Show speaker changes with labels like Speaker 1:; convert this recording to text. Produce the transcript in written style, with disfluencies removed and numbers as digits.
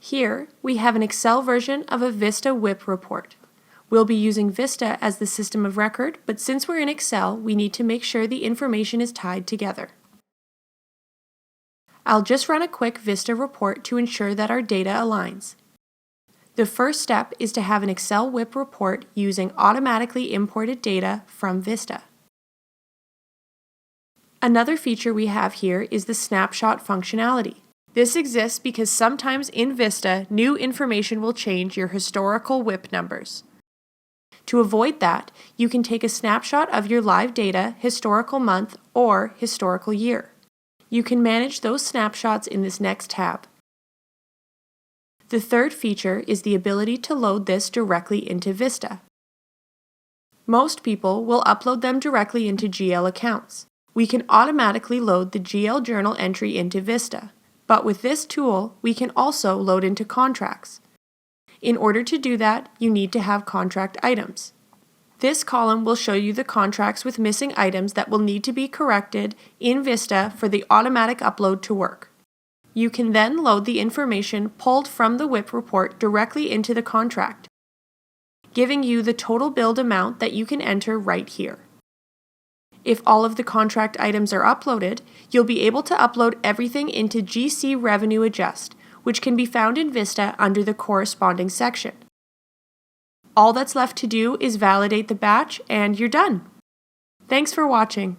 Speaker 1: Here, we have an Excel version of a Vista WIP report. We'll be using Vista as the system of record, but since we're in Excel, we need to make sure the information is tied together. I'll just run a quick Vista report to ensure that our data aligns. The first step is to have an Excel WIP report using automatically imported data from Vista. Another feature we have here is the snapshot functionality. This exists because sometimes in Vista, new information will change your historical WIP numbers. To avoid that, you can take a snapshot of your live data, historical month, or historical year. You can manage those snapshots in this next tab. The third feature is the ability to load this directly into Vista. Most people will upload them directly into GL accounts. We can automatically load the GL journal entry into Vista. But with this tool, we can also load into contracts. In order to do that, you need to have contract items. This column will show you the contracts with missing items that will need to be corrected in Vista for the automatic upload to work. You can then load the information pulled from the WIP report directly into the contract, giving you the total billed amount that you can enter right here. If all of the contract items are uploaded, you'll be able to upload everything into GC Revenue Adjust, which can be found in Vista under the corresponding section. All that's left to do is validate the batch and you're done. Thanks for watching.